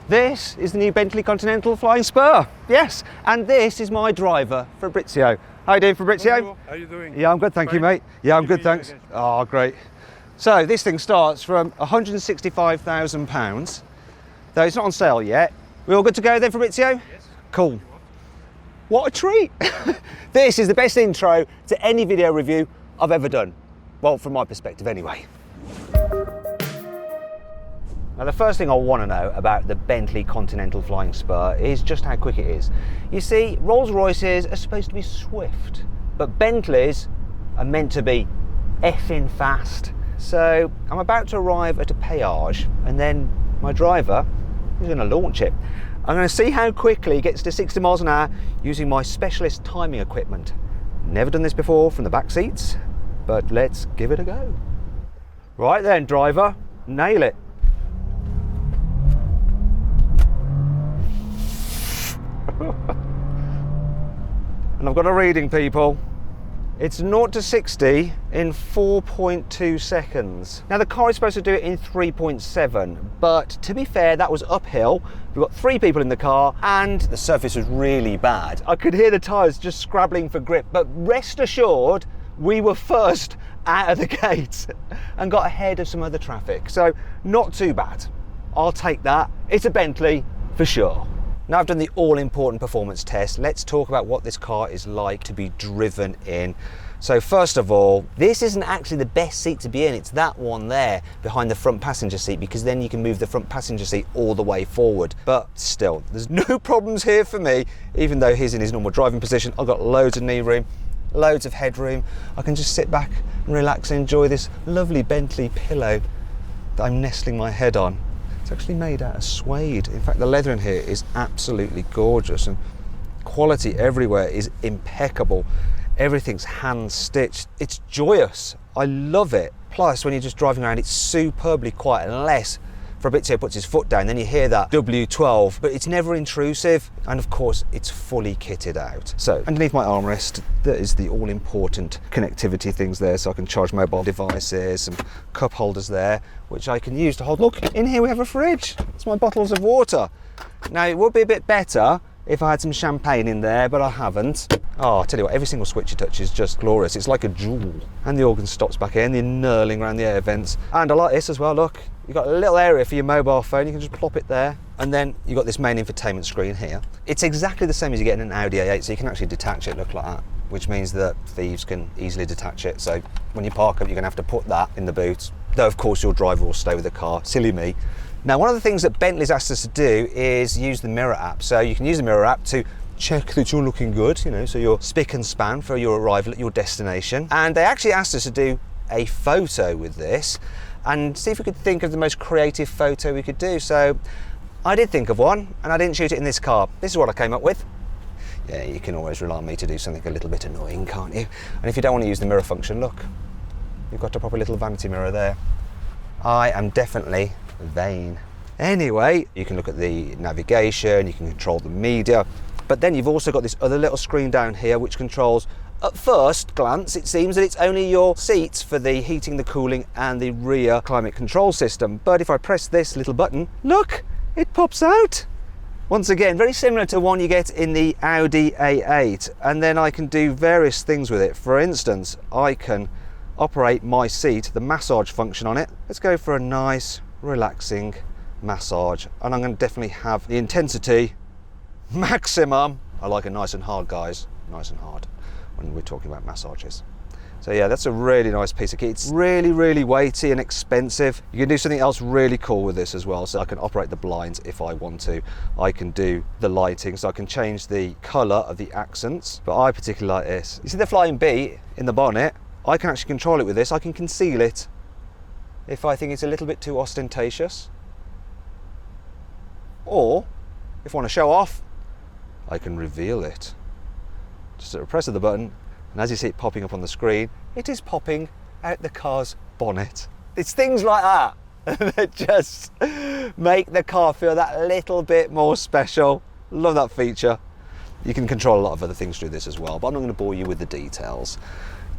This is the new Bentley Continental Flying Spur. Yes, and this is my driver, Fabrizio. How you doing, Fabrizio? Hello. How are you doing? Yeah, I'm good, thank you, mate. Yeah, I'm good, thanks. Oh, great. So this thing starts from £165,000, though it's not on sale yet. We all good to go then, Fabrizio? Yes. Cool. What a treat. This is the best intro to any video review I've ever done. Well, from my perspective anyway. Now the first thing I want to know about the Bentley Continental Flying Spur is just how quick it is. You see, Rolls-Royces are supposed to be swift, but Bentleys are meant to be effing fast. So I'm about to arrive at a péage, and then my driver is going to launch it. I'm going to see how quickly it gets to 60 miles an hour using my specialist timing equipment. Never done this before from the back seats, but let's give it a go. Right then, driver, nail it. And I've got a reading, people. It's 0 to 60 in 4.2 seconds. Now the car is supposed to do it in 3.7, but to be fair, that was uphill. We've got 3 people in the car and the surface was really bad. I could hear the tyres just scrabbling for grip, but rest assured, we were first out of the gate and got ahead of some other traffic. So not too bad. I'll take that. It's a Bentley for sure. Now I've done the all-important performance test, let's talk about what this car is like to be driven in. So first of all, this isn't actually the best seat to be in, it's that one there behind the front passenger seat, because then you can move the front passenger seat all the way forward. But still, there's no problems here for me, even though he's in his normal driving position. I've got loads of knee room, loads of headroom. I can just sit back and relax and enjoy this lovely Bentley pillow that I'm nestling my head on. It's actually made out of suede. In fact, the leather in here is absolutely gorgeous and quality everywhere is impeccable. Everything's hand stitched. It's joyous. I love it. Plus, when you're just driving around, it's superbly quiet, unless Fabrizio puts his foot down, then you hear that W12, but it's never intrusive. And of course, it's fully kitted out. So underneath my armrest, there is the all-important connectivity things there, so I can charge mobile devices, some cup holders there, which I can use to hold. Look, in here we have a fridge. It's my bottles of water. Now, it would be a bit better if I had some champagne in there, but I haven't. Oh, I'll tell you what, every single switch you touch is just glorious. It's like a jewel. And the organ stops back here, and the knurling around the air vents. And I like this as well, look. You've got a little area for your mobile phone, you can just plop it there. And then you've got this main infotainment screen here. It's exactly the same as you get in an Audi A8, so you can actually detach it, look like that, which means that thieves can easily detach it. So when you park up, you're gonna have to put that in the boot. Though of course your driver will stay with the car, silly me. Now, one of the things that Bentley's asked us to do is use the mirror app. So you can use the mirror app to check that you're looking good, you know, so you're spick and span for your arrival at your destination. And they actually asked us to do a photo with this and see if we could think of the most creative photo we could do. So I did think of one, and I didn't shoot it in this car. This is what I came up with. Yeah, you can always rely on me to do something a little bit annoying, can't you? And if you don't want to use the mirror function, look, you've got a proper little vanity mirror there. I am definitely vain. Anyway, you can look at the navigation, you can control the media, but then you've also got this other little screen down here which controls, at first glance, it seems that it's only your seats for the heating, the cooling and the rear climate control system. But if I press this little button, look, it pops out. Once again, very similar to one you get in the Audi A8, and then I can do various things with it. For instance, I can operate my seat, the massage function on it. Let's go for a nice, relaxing massage, and I'm going to definitely have the intensity maximum. I like it nice and hard, guys, nice and hard when we're talking about massages. So yeah, that's a really nice piece of kit. It's really, really weighty and expensive. You can do something else really cool with this as well. So I can operate the blinds if I want to. I can do the lighting, so I can change the color of the accents, but I particularly like this. You see the flying bee in the bonnet? I can actually control it with this. I can conceal it if I think it's a little bit too ostentatious. Or, if I want to show off, I can reveal it. Just at a press of the button, and as you see it popping up on the screen, it is popping out the car's bonnet. It's things like that that just make the car feel that little bit more special. Love that feature. You can control a lot of other things through this as well, but I'm not going to bore you with the details.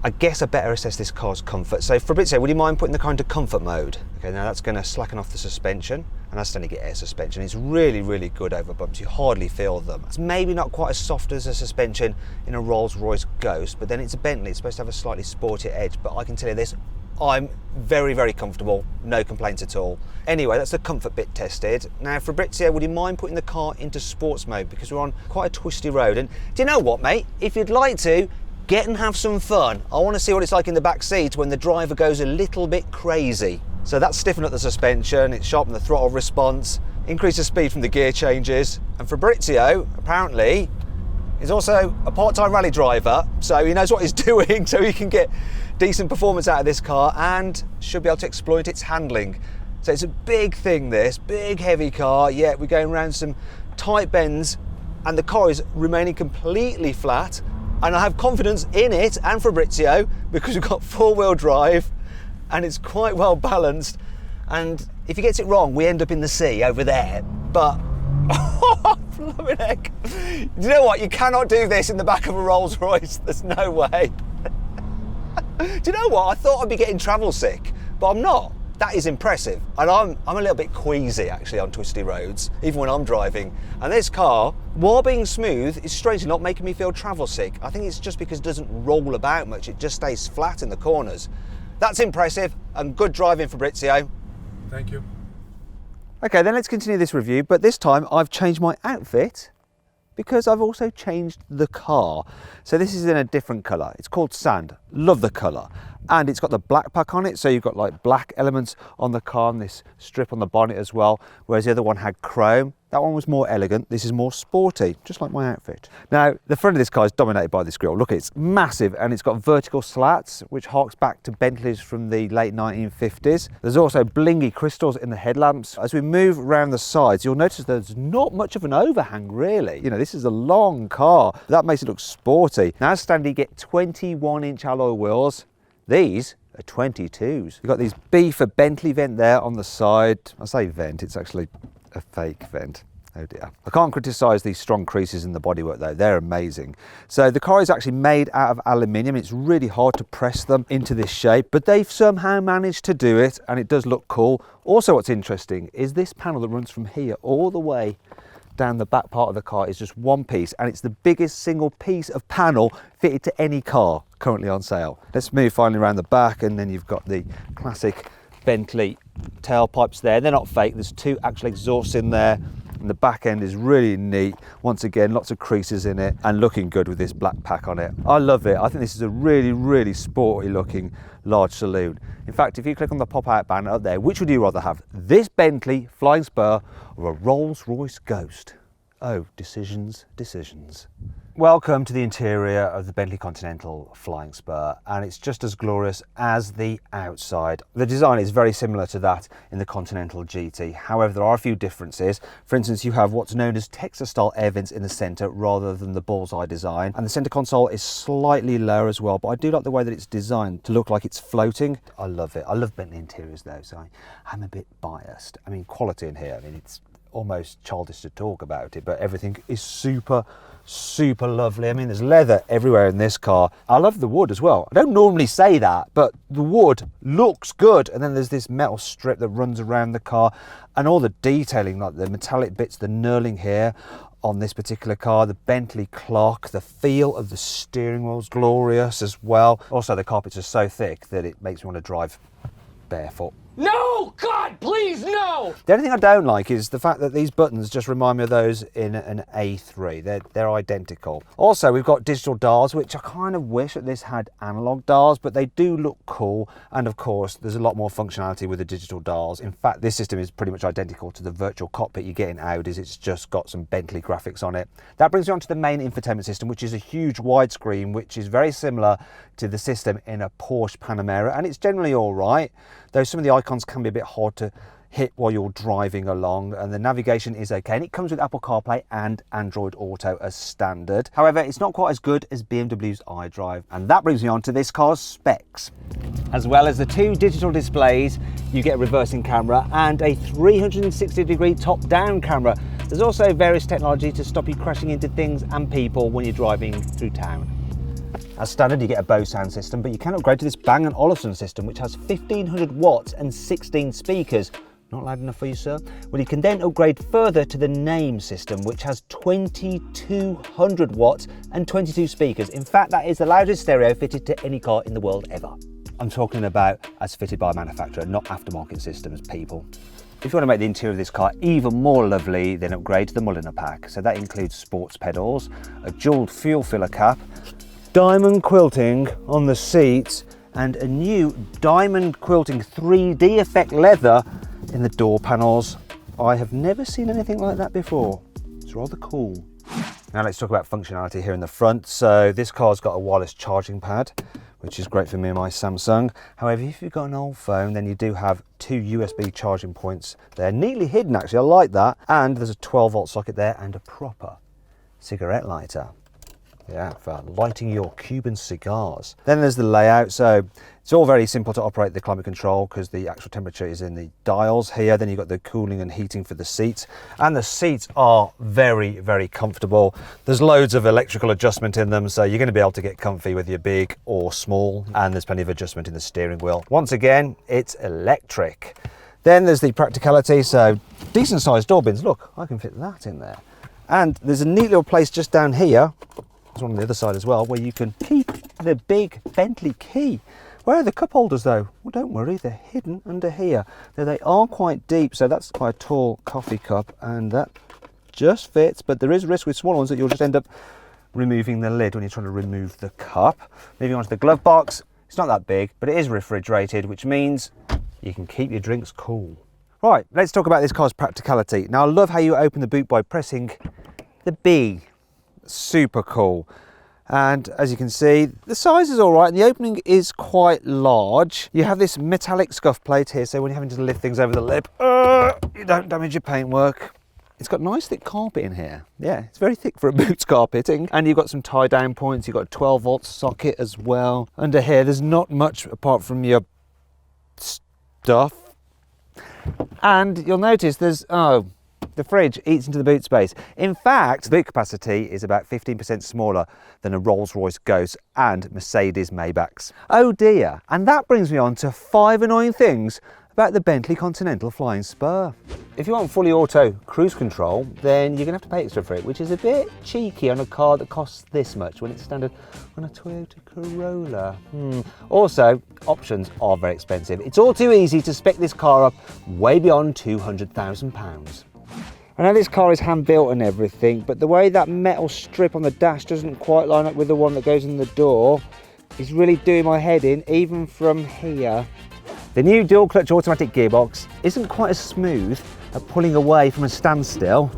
I guess I better assess this car's comfort. So Fabrizio, would you mind putting the car into comfort mode? Okay, now that's going to slacken off the suspension, and that's starting to get air suspension. It's really, really good over bumps. You hardly feel them. It's maybe not quite as soft as a suspension in a Rolls-Royce Ghost, but then it's a Bentley. It's supposed to have a slightly sportier edge, but I can tell you this, I'm very, very comfortable. No complaints at all. Anyway, that's the comfort bit tested. Now, Fabrizio, would you mind putting the car into sports mode? Because we're on quite a twisty road. And do you know what, mate? If you'd like to, get and have some fun. I want to see what it's like in the back seat when the driver goes a little bit crazy. So that's stiffened up the suspension, it's sharpened the throttle response, increased the speed from the gear changes. And Fabrizio, apparently, is also a part-time rally driver, so he knows what he's doing, so he can get decent performance out of this car and should be able to exploit its handling. So it's a big thing, this big heavy car. Yeah, we're going around some tight bends and the car is remaining completely flat, and I have confidence in it and Fabrizio because we've got four-wheel drive and it's quite well balanced. And if he gets it wrong, we end up in the sea over there. But flipping heck, do you know what? You cannot do this in the back of a Rolls Royce. There's no way. Do you know what? I thought I'd be getting travel sick, but I'm not. That is impressive. And I'm a little bit queasy actually on twisty roads, even when I'm driving. And this car, while being smooth, is strangely not making me feel travel sick. I think it's just because it doesn't roll about much. It just stays flat in the corners. That's impressive and good driving, Fabrizio. Thank you. Okay, then let's continue this review, but this time I've changed my outfit because I've also changed the car. So this is in a different colour. It's called Sand. Love the colour. And it's got the black pack on it, so you've got like black elements on the car and this strip on the bonnet as well, whereas the other one had chrome. That one was more elegant. This is more sporty, just like my outfit. Now, the front of this car is dominated by this grille. Look, it's massive and it's got vertical slats, which harks back to Bentleys from the late 1950s. There's also blingy crystals in the headlamps. As we move around the sides, you'll notice there's not much of an overhang, really. You know, this is a long car. That makes it look sporty. Now, as standard, you get 21-inch alloy wheels. These are 22s. You've got these B for Bentley vent there on the side. I say vent, it's actually a fake vent. Oh dear. I can't criticise these strong creases in the bodywork though, they're amazing. So the car is actually made out of aluminium. It's really hard to press them into this shape, but they've somehow managed to do it and it does look cool. Also what's interesting is this panel that runs from here all the way down the back part of the car is just one piece, and it's the biggest single piece of panel fitted to any car currently on sale. Let's move finally around the back, and then you've got the classic Bentley tailpipes there. They're not fake, there's two actual exhausts in there, and the back end is really neat. Once again, lots of creases in it and looking good with this black pack on it. I love it. I think this is a really, really sporty looking large saloon. In fact, if you click on the pop-out banner up there, which would you rather have? This Bentley Flying Spur or a Rolls-Royce Ghost? Oh, decisions, decisions. Welcome to the interior of the Bentley Continental Flying Spur, and it's just as glorious as the outside. The design is very similar to that in the Continental GT. However, there are a few differences. For instance, you have what's known as Texas-style air vents in the centre rather than the bullseye design, and the centre console is slightly lower as well, but I do like the way that it's designed to look like it's floating. I love it. I love Bentley interiors though, so I'm a bit biased. I mean, quality in here, I mean, it's almost childish to talk about it, but everything is super lovely. I mean, there's leather everywhere in this car. I love the wood as well. I don't normally say that, but the wood looks good. And then there's this metal strip that runs around the car, and all the detailing, like the metallic bits, the knurling here on this particular car, the Bentley clock, the feel of the steering wheel is glorious as well. Also, the carpets are so thick that it makes me want to drive barefoot. No! God, please, no! The only thing I don't like is the fact that these buttons just remind me of those in an A3. They're identical. Also, we've got digital dials, which I kind of wish that this had analog dials, but they do look cool. And of course, there's a lot more functionality with the digital dials. In fact, this system is pretty much identical to the virtual cockpit you get in Audis. It's just got some Bentley graphics on it. That brings me on to the main infotainment system, which is a huge widescreen, which is very similar to the system in a Porsche Panamera, and it's generally all right, though some of the icons can be a bit hard to hit while you're driving along, and the navigation is okay, and it comes with Apple CarPlay and Android Auto as standard. However, it's not quite as good as BMW's iDrive, and that brings me on to this car's specs. As well as the two digital displays, you get a reversing camera and a 360-degree top-down camera. There's also various technology to stop you crashing into things and people when you're driving through town. As standard, you get a Bose sound system, but you can upgrade to this Bang & Olufsen system, which has 1500 watts and 16 speakers. Not loud enough for you, sir? Well, you can then upgrade further to the Name system, which has 2200 watts and 22 speakers. In fact, that is the loudest stereo fitted to any car in the world ever. I'm talking about as fitted by a manufacturer, not aftermarket systems, people. If you want to make the interior of this car even more lovely, then upgrade to the Mulliner pack. So that includes sports pedals, a jewelled fuel filler cap, diamond quilting on the seats, and a new diamond quilting 3D effect leather in the door panels. I have never seen anything like that before. It's rather cool. Now let's talk about functionality here in the front. So this car's got a wireless charging pad, which is great for me and my Samsung. However, if you've got an old phone, then you do have 2 USB charging points. They're neatly hidden actually, I like that. And there's a 12-volt socket there and a proper cigarette lighter. Yeah, for lighting your Cuban cigars. Then there's the layout. So it's all very simple to operate the climate control because the actual temperature is in the dials here. Then you've got the cooling and heating for the seats. And the seats are very, very comfortable. There's loads of electrical adjustment in them, so you're going to be able to get comfy whether you're big or small. And there's plenty of adjustment in the steering wheel. Once again, it's electric. Then there's the practicality. So decent sized door bins. Look, I can fit that in there. And there's a neat little place just down here. There's one on the other side as well, where you can keep the big Bentley key. Where are the cup holders though? Well, don't worry, they're hidden under here. Now, they are quite deep, so that's quite a tall coffee cup, and that just fits, but there is risk with small ones that you'll just end up removing the lid when you're trying to remove the cup. Moving on to the glove box, it's not that big, but it is refrigerated, which means you can keep your drinks cool. Right, let's talk about this car's practicality. Now, I love how you open the boot by pressing the B. Super cool. And as you can see, the size is all right and the opening is quite large. You have this metallic scuff plate here, so when you're having to lift things over the lip, you don't damage your paintwork. It's got nice thick carpet in here. Yeah, it's very thick for a boots carpeting. And you've got some tie down points. You've got a 12-volt socket as well. Under here, there's not much apart from your stuff. And you'll notice there's, the fridge eats into the boot space. In fact, the boot capacity is about 15% smaller than a Rolls-Royce Ghost and Mercedes Maybachs. Oh dear. And that brings me on to 5 annoying things about the Bentley Continental Flying Spur. If you want fully auto cruise control, then you're gonna have to pay extra for it, which is a bit cheeky on a car that costs this much when it's standard on a Toyota Corolla. Also, options are very expensive. It's all too easy to spec this car up way beyond £200,000. I know this car is hand built and everything, but the way that metal strip on the dash doesn't quite line up with the one that goes in the door is really doing my head in, even from here. The new dual clutch automatic gearbox isn't quite as smooth at pulling away from a standstill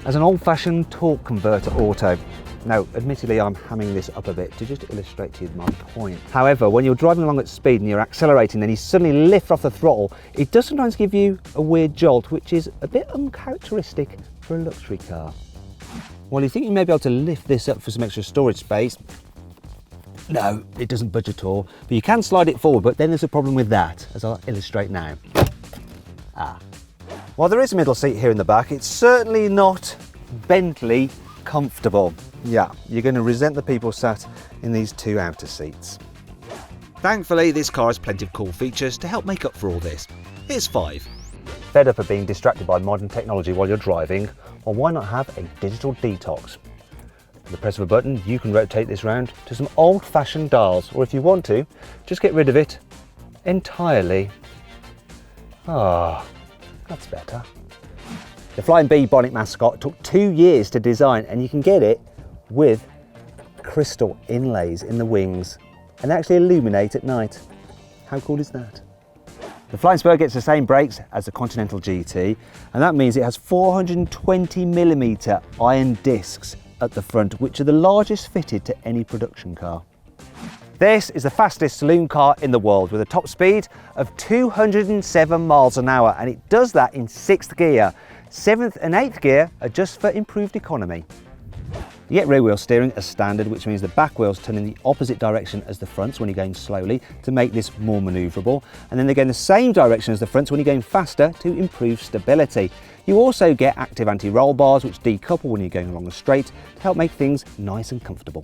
as an old-fashioned torque converter auto. Now, admittedly, I'm hamming this up a bit to just illustrate to you my point. However, when you're driving along at speed and you're accelerating, then you suddenly lift off the throttle, it does sometimes give you a weird jolt, which is a bit uncharacteristic for a luxury car. Well, you think you may be able to lift this up for some extra storage space. No, it doesn't budge at all, but you can slide it forward, but then there's a problem with that, as I'll illustrate now. While there is a middle seat here in the back, it's certainly not Bentley comfortable. Yeah, you're going to resent the people sat in these 2 outer seats. Thankfully, this car has plenty of cool features to help make up for all this. Here's 5. Fed up of being distracted by modern technology while you're driving? Well, why not have a digital detox? With the press of a button, you can rotate this round to some old-fashioned dials, or if you want to, just get rid of it entirely. That's better. The Flying Bee bonnet mascot took 2 years to design, and you can get it with crystal inlays in the wings, and they actually illuminate at night. How cool is that? The Flying Spur gets the same brakes as the Continental GT, and that means it has 420mm iron discs at the front, which are the largest fitted to any production car. This is the fastest saloon car in the world with a top speed of 207 miles an hour, and it does that in 6th gear. 7th and 8th gear are just for improved economy. You get rear wheel steering as standard, which means the back wheels turn in the opposite direction as the fronts when you're going slowly to make this more manoeuvrable, and then they go in the same direction as the fronts when you're going faster to improve stability. You also get active anti-roll bars which decouple when you're going along the straight to help make things nice and comfortable.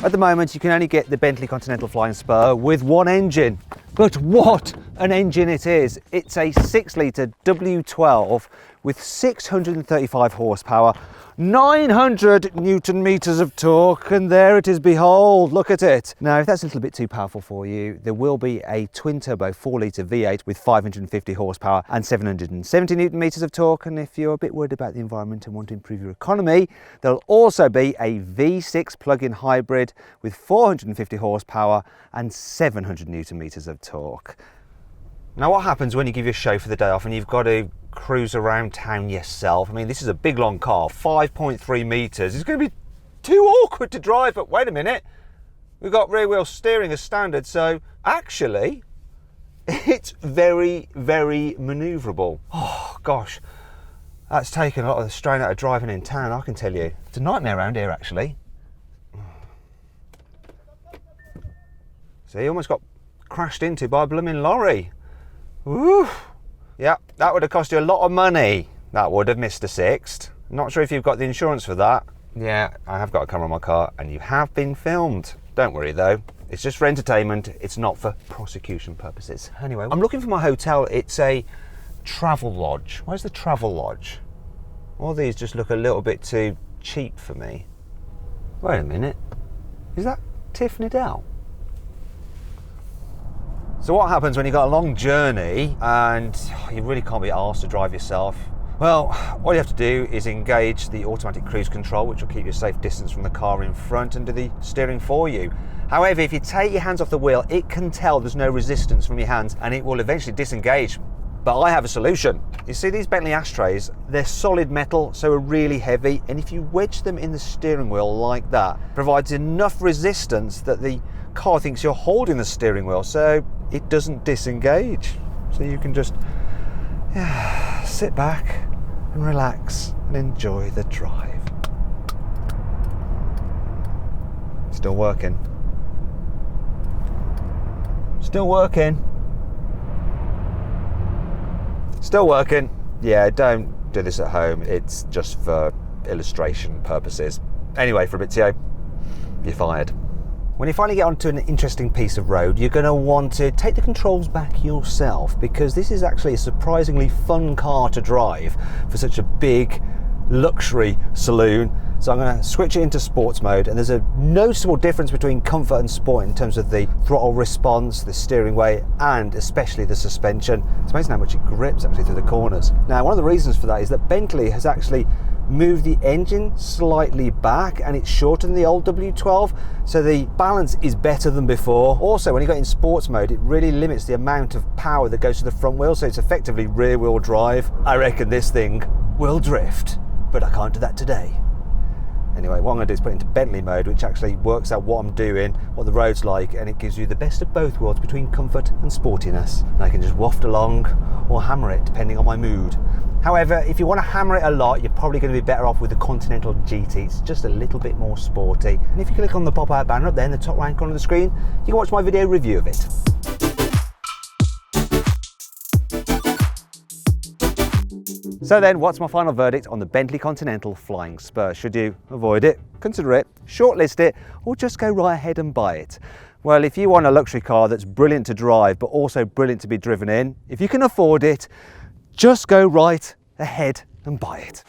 At the moment, you can only get the Bentley Continental Flying Spur with one engine, but what an engine it is. It's a 6-litre W12 with 635 horsepower, 900 Newton meters of torque, and there it is, behold, look at it. Now, if that's a little bit too powerful for you, there will be a twin-turbo 4-litre V8 with 550 horsepower and 770 Newton meters of torque, and if you're a bit worried about the environment and want to improve your economy, there'll also be a V6 plug-in hybrid with 450 horsepower and 700 Newton meters of torque. Now, what happens when you give your show for the day off and you've got to cruise around town yourself? I mean, this is a big long car, 5.3 meters. It's going to be too awkward to drive, but wait a minute. We've got rear wheel steering as standard, so actually it's very, very maneuverable. Oh gosh, that's taken a lot of the strain out of driving in town, I can tell you. It's a nightmare around here, actually. So you almost got crashed into by a blooming lorry. Woo! Yeah, that would have cost you a lot of money. That would have, Mr. Sixt. Not sure if you've got the insurance for that. Yeah, I have got a camera on my car and you have been filmed. Don't worry though, it's just for entertainment, it's not for prosecution purposes. Anyway, I'm looking for my hotel. It's a travel lodge. Where's the travel lodge? All these just look a little bit too cheap for me. Wait a minute, is that Tiffany Dell? So what happens when you've got a long journey and you really can't be arsed to drive yourself? Well, all you have to do is engage the automatic cruise control, which will keep you a safe distance from the car in front and do the steering for you. However, if you take your hands off the wheel, it can tell there's no resistance from your hands and it will eventually disengage. But I have a solution. You see these Bentley Ashtrays, they're solid metal, so are really heavy, and if you wedge them in the steering wheel like that, provides enough resistance that the car thinks you're holding the steering wheel, so it doesn't disengage. So you can just sit back and relax and enjoy the drive. Still working. Still working. Still working. Yeah, don't do this at home. It's just for illustration purposes. Anyway, Fabrizio, you're fired. When you finally get onto an interesting piece of road, you're going to want to take the controls back yourself, because this is actually a surprisingly fun car to drive for such a big luxury saloon. So I'm going to switch it into sports mode, and there's a noticeable difference between comfort and sport in terms of the throttle response, the steering weight, and especially the suspension. It's amazing how much it grips actually through the corners. Now, one of the reasons for that is that Bentley has actually moved the engine slightly back and it's shorter than the old W12, so the balance is better than before. Also, when you got in sports mode, it really limits the amount of power that goes to the front wheel, so it's effectively rear wheel drive. I reckon this thing will drift, but I can't do that today. Anyway, what I'm going to do is put it into Bentley mode, which actually works out what I'm doing, what the road's like, and it gives you the best of both worlds between comfort and sportiness. And I can just waft along or hammer it depending on my mood. However, if you want to hammer it a lot, you're probably going to be better off with the Continental GT. It's just a little bit more sporty. And if you click on the pop-out banner up there in the top right corner of the screen, you can watch my video review of it. So then, what's my final verdict on the Bentley Continental Flying Spur? Should you avoid it, consider it, shortlist it, or just go right ahead and buy it? Well, if you want a luxury car that's brilliant to drive, but also brilliant to be driven in, if you can afford it, just go right ahead and buy it.